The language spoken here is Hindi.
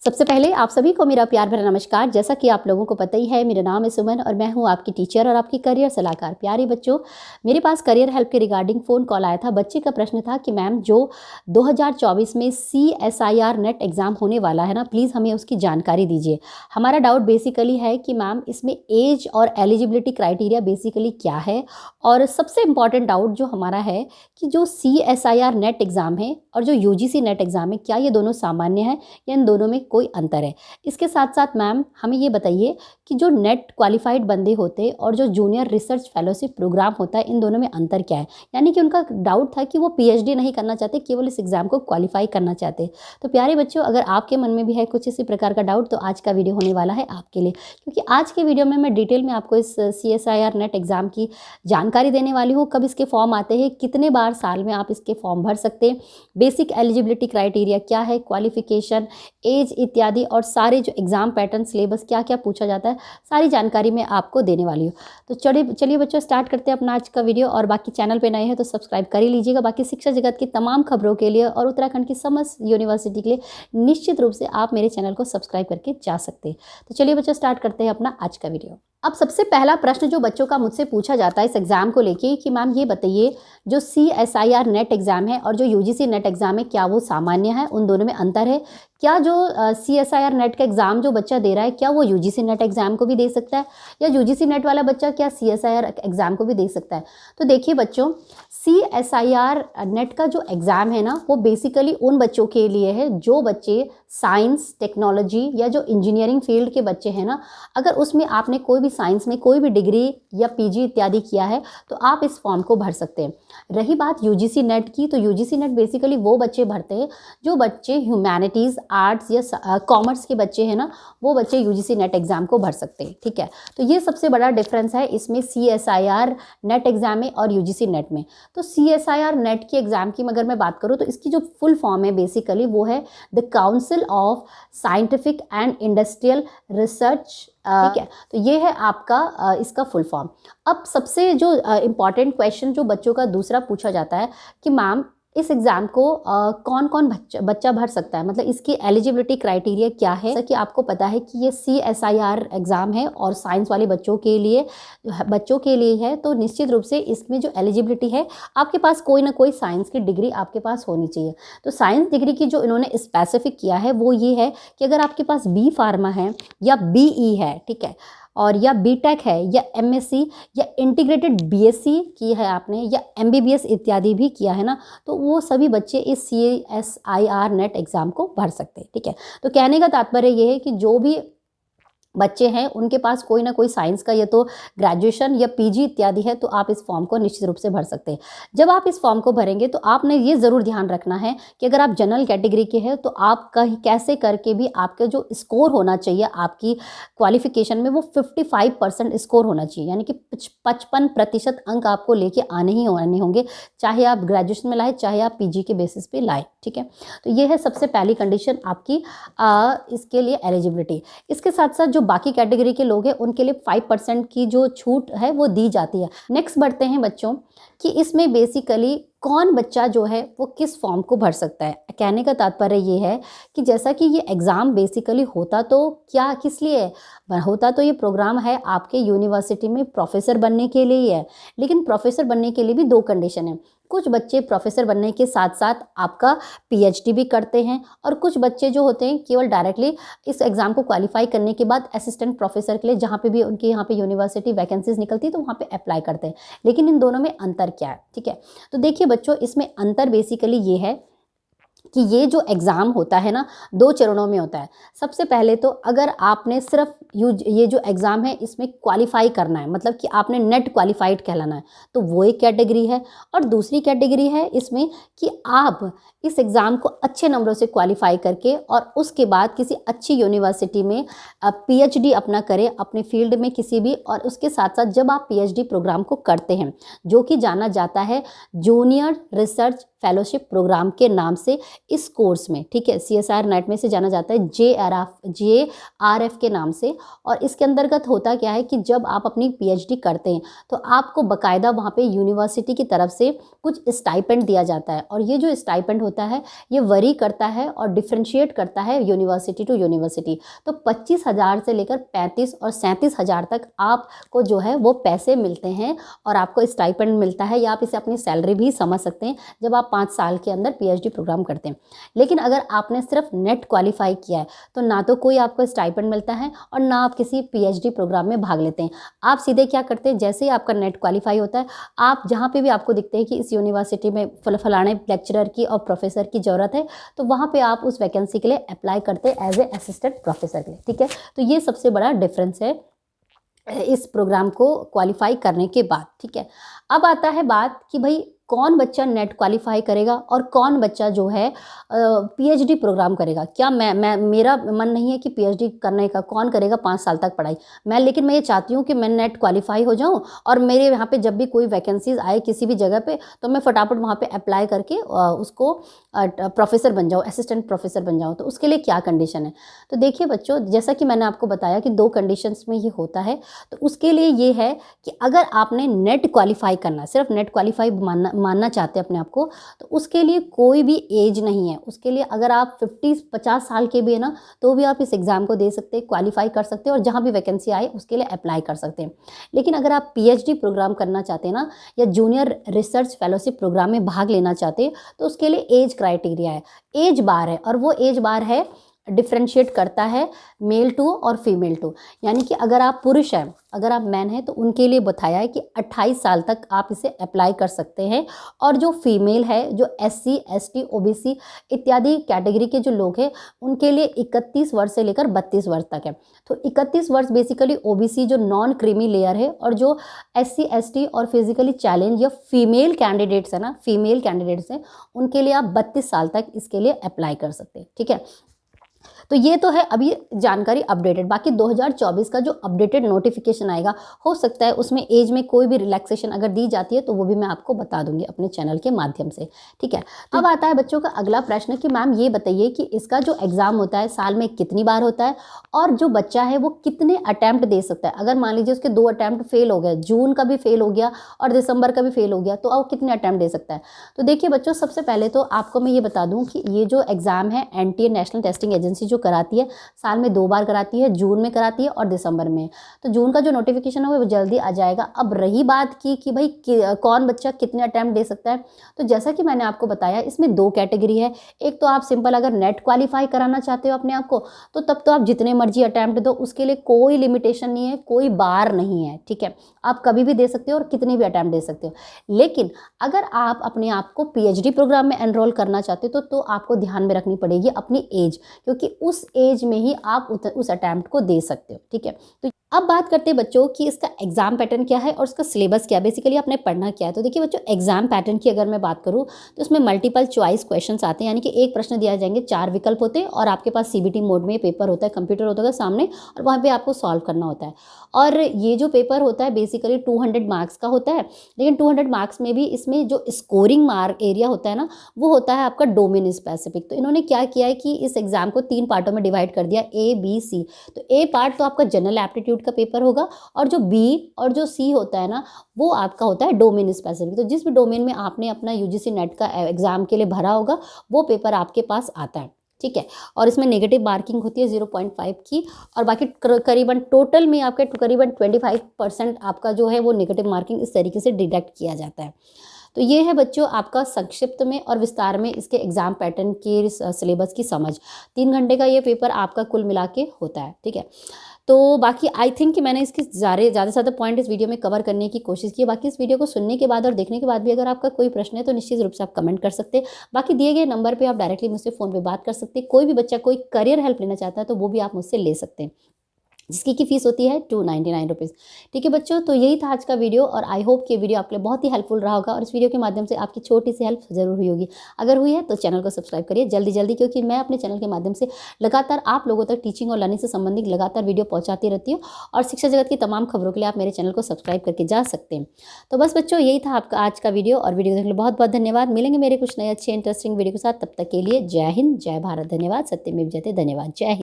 सबसे पहले आप सभी को मेरा प्यार भरा नमस्कार। जैसा कि आप लोगों को पता ही है, मेरा नाम है सुमन और मैं हूं आपकी टीचर और आपकी करियर सलाहकार। प्यारे बच्चों, मेरे पास करियर हेल्प के रिगार्डिंग फ़ोन कॉल आया था। बच्चे का प्रश्न था कि मैम जो 2024 में CSIR नेट एग्ज़ाम होने वाला है ना, प्लीज़ हमें उसकी जानकारी दीजिए। हमारा डाउट बेसिकली है कि मैम इसमें एज और एलिजिबिलिटी क्राइटेरिया बेसिकली क्या है, और सबसे इम्पॉर्टेंट डाउट जो हमारा है कि जो CSIR नेट एग्ज़ाम है और जो UGC नेट एग्ज़ाम है, क्या ये दोनों सामान्य है या इन दोनों में कोई अंतर है। इसके साथ साथ मैम हमें ये बताइए कि जो नेट क्वालिफाइड बंदे होते हैं और जो जूनियर रिसर्च फेलोशिप प्रोग्राम होता है, इन दोनों में अंतर क्या है। यानी कि उनका डाउट था कि वो PhD नहीं करना चाहते, केवल इस एग्ज़ाम को क्वालिफाई करना चाहते। तो प्यारे बच्चों, अगर आपके मन में भी है कुछ इसी प्रकार का डाउट, तो आज का वीडियो होने वाला है आपके लिए, क्योंकि आज के वीडियो में मैं डिटेल में आपको इस CSIR नेट एग्ज़ाम की जानकारी देने वाली हूँ। कब इसके फॉर्म आते हैं, कितने बार साल में आप इसके फॉर्म भर सकते हैं, बेसिक एलिजिबिलिटी क्राइटेरिया क्या है, क्वालिफिकेशन, एज इत्यादि, और सारे जो एग्ज़ाम पैटर्न, सिलेबस क्या क्या पूछा जाता है, सारी जानकारी मैं आपको देने वाली हूँ। तो चलिए बच्चों, स्टार्ट करते हैं अपना आज का वीडियो। और बाकी चैनल पे नए हैं तो सब्सक्राइब कर ही लीजिएगा। बाकी शिक्षा जगत की तमाम खबरों के लिए और उत्तराखंड की समस्त यूनिवर्सिटी के लिए निश्चित रूप से आप मेरे चैनल को सब्सक्राइब करके जा सकते हैं। तो चलिए बच्चों, स्टार्ट करते हैं अपना आज का वीडियो। अब सबसे पहला प्रश्न जो बच्चों का मुझसे पूछा जाता है इस एग्ज़ाम को लेके कि मैम ये बताइए, जो CSIR नेट एग्ज़ाम है और जो UGC नेट एग्ज़ाम है, क्या वो सामान्य है, उन दोनों में अंतर है। क्या जो CSIR नेट का एग्ज़ाम जो बच्चा दे रहा है, क्या वो UGC नेट एग्ज़ाम को भी दे सकता है, या UGC नेट वाला बच्चा क्या CSIR एग्ज़ाम को भी दे सकता है। तो देखिए बच्चों, CSIR नेट का जो एग्ज़ाम है ना, वो बेसिकली उन बच्चों के लिए है जो बच्चे साइंस, टेक्नोलॉजी या जो इंजीनियरिंग फील्ड के बच्चे हैं ना, अगर उसमें आपने कोई भी साइंस में कोई भी डिग्री या PG इत्यादि किया है, तो आप इस फॉर्म को भर सकते हैं। रही बात UGC नेट की, तो UGC नेट बेसिकली वो बच्चे भरते हैं जो बच्चे ह्यूमैनिटीज़, आर्ट्स या कॉमर्स के बच्चे हैं ना, वो बच्चे UGC नेट एग्ज़ाम को भर सकते हैं। ठीक है, तो ये सबसे बड़ा डिफरेंस है इसमें CSIR नेट एग्ज़ाम में और UGC नेट में। तो CSIR नेट की एग्ज़ाम की अगर मैं बात करूँ, तो इसकी जो फुल फॉर्म है बेसिकली वो है the council of scientific and industrial research. ठीक है, तो ये है आपका इसका फुल फॉर्म। अब सबसे जो इम्पॉर्टेंट क्वेश्चन जो बच्चों का दूसरा पूछा जाता है कि मैम इस एग्ज़ाम को कौन कौन बच्चा भर सकता है, मतलब इसकी एलिजिबिलिटी क्राइटेरिया क्या है। जैसा कि आपको पता है कि ये CSIR एग्ज़ाम है और साइंस वाले बच्चों के लिए है, तो निश्चित रूप से इसमें जो एलिजिबिलिटी है, आपके पास कोई ना कोई साइंस की डिग्री आपके पास होनी चाहिए। तो साइंस डिग्री की जो इन्होंने स्पेसिफिक किया है वो ये है कि अगर आपके पास B फार्मा है या BE है, ठीक है, और या BTech है या MSc या इंटीग्रेटेड BSc की है आपने, या MBBS इत्यादि भी किया है ना, तो वो सभी बच्चे इस CSIR नेट एग्ज़ाम को भर सकते हैं। ठीक है, तो कहने का तात्पर्य ये है कि जो भी बच्चे हैं उनके पास कोई ना कोई साइंस का या तो ग्रेजुएशन या PG इत्यादि है, तो आप इस फॉर्म को निश्चित रूप से भर सकते हैं। जब आप इस फॉर्म को भरेंगे तो आपने ये ज़रूर ध्यान रखना है कि अगर आप जनरल कैटेगरी के हैं, तो आप कहीं कैसे करके भी आपका जो स्कोर होना चाहिए आपकी क्वालिफिकेशन में, वो 55% स्कोर होना चाहिए। यानी कि 55% अंक आपको लेके आने ही होंगे, चाहे आप ग्रेजुएशन में लाए, चाहे आप PG के बेसिस पे लाए। ठीक है, तो ये है सबसे पहली कंडीशन आपकी इसके लिए एलिजिबिलिटी। इसके साथ साथ जो बाकी कैटेगरी के लोग हैं उनके लिए 5% की जो छूट है वो दी जाती है। नेक्स्ट बढ़ते हैं बच्चों कि इसमें बेसिकली कौन बच्चा जो है वो किस फॉर्म को भर सकता है। कहने का तात्पर्य ये है कि जैसा कि ये एग्ज़ाम बेसिकली होता तो क्या किस लिए है, होता तो ये प्रोग्राम है आपके यूनिवर्सिटी में प्रोफेसर बनने के लिए ही है, लेकिन प्रोफेसर बनने के लिए भी दो कंडीशन है। कुछ बच्चे प्रोफेसर बनने के साथ साथ आपका PhD भी करते हैं, और कुछ बच्चे जो होते हैं केवल डायरेक्टली इस एग्ज़ाम को क्वालिफाई करने के बाद असिस्टेंट प्रोफेसर के लिए, जहाँ पे भी उनके यहाँ पे यूनिवर्सिटी वैकेंसीज निकलती है, तो वहाँ पे अप्लाई करते हैं। लेकिन इन दोनों में अंतर क्या है, ठीक है, तो देखिए बच्चों, इसमें अंतर बेसिकली ये है कि ये जो एग्ज़ाम होता है ना, 2 चरणों में होता है। सबसे पहले तो अगर आपने सिर्फ ये जो एग्ज़ाम है इसमें क्वालिफाई करना है, मतलब कि आपने नेट क्वालिफाइड कहलाना है, तो वो एक कैटेगरी है। और दूसरी कैटेगरी है इसमें कि आप इस एग्ज़ाम को अच्छे नंबरों से क्वालिफाई करके और उसके बाद किसी अच्छी यूनिवर्सिटी में PhD अपना करें अपने फील्ड में किसी भी, और उसके साथ साथ जब आप PhD प्रोग्राम को करते हैं, जो कि जाना जाता है जूनियर रिसर्च फेलोशिप प्रोग्राम के नाम से इस कोर्स में, ठीक है, CSR नेट में से जाना जाता है JRF के नाम से। और इसके अंतर्गत होता क्या है कि जब आप अपनी PhD करते हैं तो आपको बाकायदा वहाँ पे यूनिवर्सिटी की तरफ से कुछ स्टाइपेंड दिया जाता है, और ये जो स्टाइपेंड होता है ये वरी करता है और डिफ्रेंशिएट करता है यूनिवर्सिटी टू यूनिवर्सिटी। तो 25,000 से लेकर 35 और 37,000 तक आपको जो है वो पैसे मिलते हैं और आपको स्टाइपेंड मिलता है, या आप इसे अपनी सैलरी भी समझ सकते हैं जब आप 5 साल के अंदर PhD प्रोग्राम करते हैं। लेकिन अगर आपने सिर्फ नेट क्वालिफाई किया है तो ना तो कोई आपको स्टाइपेंड मिलता है और ना आप किसी PhD प्रोग्राम में भाग लेते हैं। आप सीधे क्या करते हैं, जैसे ही आपका नेट क्वालिफाई होता है, आप जहाँ पे भी आपको दिखते हैं कि इस यूनिवर्सिटी में फलाने लेक्चरर की और प्रोफेसर की ज़रूरत है, तो वहाँ पे आप उस वैकेंसी के लिए अप्लाई करते हैं एज ए असिस्टेंट प्रोफेसर के लिए, ठीक है। तो ये सबसे बड़ा डिफरेंस है इस प्रोग्राम को क्वालिफाई करने के बाद, ठीक है। अब आता है बात कि भाई कौन बच्चा नेट क्वालिफाई करेगा और कौन बच्चा जो है PhD प्रोग्राम करेगा। क्या मैं मेरा मन नहीं है कि PhD करने का, कौन करेगा 5 साल तक पढ़ाई, लेकिन मैं ये चाहती हूँ कि मैं नेट क्वालिफाई हो जाऊँ और मेरे यहाँ पे जब भी कोई वैकेंसीज आए किसी भी जगह पे तो मैं फटाफट वहाँ पे अप्लाई करके उसको प्रोफेसर बन जाऊँ, असिस्टेंट प्रोफेसर बन जाऊँ। तो उसके लिए क्या कंडीशन है, तो देखिए बच्चों, जैसा कि मैंने आपको बताया कि 2 कंडीशंस में ये होता है। तो उसके लिए ये है कि अगर आपने नेट क्वालिफाई करना, सिर्फ नेट क्वालिफाई मानना चाहते हैं अपने आप को, तो उसके लिए कोई भी एज नहीं है। उसके लिए अगर आप 50 साल के भी है ना, तो भी आप इस एग्ज़ाम को दे सकते हैं, क्वालिफाई कर सकते हैं और जहाँ भी वैकेंसी आए उसके लिए अप्लाई कर सकते हैं। लेकिन अगर आप PhD प्रोग्राम करना चाहते हैं ना, या जूनियर रिसर्च फेलोशिप प्रोग्राम में भाग लेना चाहते हैं, तो उसके लिए एज क्राइटेरिया है, एज बार है, और वो एज बार है डिफ्रेंशिएट करता है मेल टू और फीमेल टू। यानी कि अगर आप पुरुष हैं, अगर आप मैन हैं, तो उनके लिए बताया है कि 28 साल तक आप इसे अप्लाई कर सकते हैं। और जो फीमेल है, जो SC ST OBC इत्यादि कैटेगरी के जो लोग हैं, उनके लिए 31 वर्ष से लेकर 32 वर्ष तक है। तो 31 वर्ष बेसिकली OBC जो नॉन क्रीमी लेयर है, और जो SC ST और फिजिकली चैलेंज या फीमेल कैंडिडेट्स है ना, फीमेल कैंडिडेट्स हैं, उनके लिए आप 32 साल तक इसके लिए अप्लाई कर सकते हैं, ठीक है। तो ये तो है अभी जानकारी अपडेटेड। बाकी 2024 का जो अपडेटेड नोटिफिकेशन आएगा, हो सकता है उसमें एज में कोई भी रिलैक्सेशन अगर दी जाती है तो वो भी मैं आपको बता दूंगी अपने चैनल के माध्यम से, ठीक है। तो अब आता है बच्चों का अगला प्रश्न कि मैम ये बताइए कि इसका जो एग्ज़ाम होता है साल में कितनी बार होता है, और जो बच्चा है वो कितने अटैम्प्ट दे सकता है। अगर मान लीजिए उसके 2 अटैम्प्ट फेल हो गए, जून का भी फेल हो गया और दिसंबर का भी फेल हो गया, तो अब कितने अटैम्प्ट दे सकता है। तो देखिए बच्चों, सबसे पहले तो आपको मैं ये बता दूँ कि ये जो एग्ज़ाम है NTA नेशनल टेस्टिंग एजेंसी जो कराती है, साल में 2 बार कराती है, जून में कराती है और दिसंबर में। तो जून का जो नोटिफिकेशन है वो जल्दी आ जाएगा। अब रही बात की कि भाई कौन बच्चा कितने अटैम्प्ट दे सकता है, तो जैसा कि मैंने आपको बताया इसमें 2 कैटेगरी है। एक तो आप सिंपल अगर नेट क्वालिफाई कराना चाहते हो अपने आप को, तो तब तो आप जितने मर्जी अटैम्प्ट दो, उसके लिए कोई लिमिटेशन नहीं है, कोई बार नहीं है, ठीक है। आप कभी भी दे सकते हो और कितने भी अटैम्प्ट दे सकते हो। लेकिन अगर आप अपने आप को PhD प्रोग्राम में एनरोल करना चाहते हो तो आपको ध्यान में रखनी पड़ेगी अपनी एज, क्योंकि उस एज में ही आप उस अटैम्प्ट को दे सकते हो, ठीक है। तो अब बात करते हैं बच्चों कि इसका एग्जाम पैटर्न क्या है और इसका सिलेबस क्या है, बेसिकली आपने पढ़ना क्या है। तो देखिए बच्चों, एग्जाम पैटर्न की अगर मैं बात करूँ तो इसमें मल्टीपल चॉइस क्वेश्चंस आते हैं, यानी कि एक प्रश्न दिया जाएंगे, 4 विकल्प होते हैं और आपके पास CBT मोड में पेपर होता है, कंप्यूटर होता है सामने और वहाँ पे आपको सॉल्व करना होता है। और ये जो पेपर होता है बेसिकली 200 मार्क्स का होता है, लेकिन 200 मार्क्स में भी इसमें जो स्कोरिंग मार्क एरिया होता है ना, वो होता है आपका डोमेन स्पेसिफिक। तो इन्होंने क्या किया है कि इस एग्जाम को 3 पार्टों में डिवाइड कर दिया, A B C। तो A पार्ट तो आपका जनरल एप्टीट्यूड का पेपर होगा, और जो B और जो C होता है ना, वो आपका होता है डोमेन स्पेसिफिक। तो जिस भी डोमेन में आपने अपना UGC नेट का एग्जाम के लिए भरा होगा, वो पेपर आपके पास आता है, ठीक है। और इसमें नेगेटिव मार्किंग होती है 0.5 की, और बाकी करीबन टोटल में आपके करीबन 25% आपका जो है वो नेगेटिव मार्किंग इस तरीके से डिडक्ट किया जाता है। तो ये है बच्चों आपका संक्षिप्त में और विस्तार में इसके एग्जाम पैटर्न की सिलेबस की समझ। 3 घंटे का ये पेपर आपका कुल मिला के होता है, ठीक है। तो बाकी आई थिंक कि मैंने इसके ज़्यादा से ज़्यादा पॉइंट इस वीडियो में कवर करने की कोशिश की है। बाकी इस वीडियो को सुनने के बाद और देखने के बाद भी अगर आपका कोई प्रश्न है तो निश्चित रूप से आप कमेंट कर सकते हैं। बाकी दिए गए नंबर पे आप डायरेक्टली मुझसे फ़ोन पे बात कर सकते हैं। कोई भी बच्चा कोई करियर हेल्प लेना चाहता है तो वो भी आप मुझसे ले सकते हैं। जिसकी की फ़ीस होती है 299 रुपीज़। ठीक है बच्चों, तो यही था आज का वीडियो और आई होप कि वीडियो आपके लिए बहुत ही हेल्पफुल रहा होगा और इस वीडियो के माध्यम से आपकी छोटी सी हेल्प ज़रूर हुई होगी। अगर हुई है तो चैनल को सब्सक्राइब करिए जल्दी-जल्दी, क्योंकि मैं अपने चैनल के माध्यम से लगातार आप लोगों तक टीचिंग और लर्निंग से संबंधित लगातार वीडियो पहुँचाती रहती हूँ और शिक्षा जगत की तमाम खबरों के लिए आप मेरे चैनल को सब्सक्राइब करके जा सकते हैं। तो बस बच्चों, यही था आपका आज का वीडियो और वीडियो देखने के लिए बहुत-बहुत धन्यवाद। मिलेंगे मेरे कुछ नए अच्छे इंटरेस्टिंग वीडियो के साथ, तब तक के लिए जय हिंद, जय भारत। धन्यवाद। सत्यमेव जयते। धन्यवाद। जय हिंद।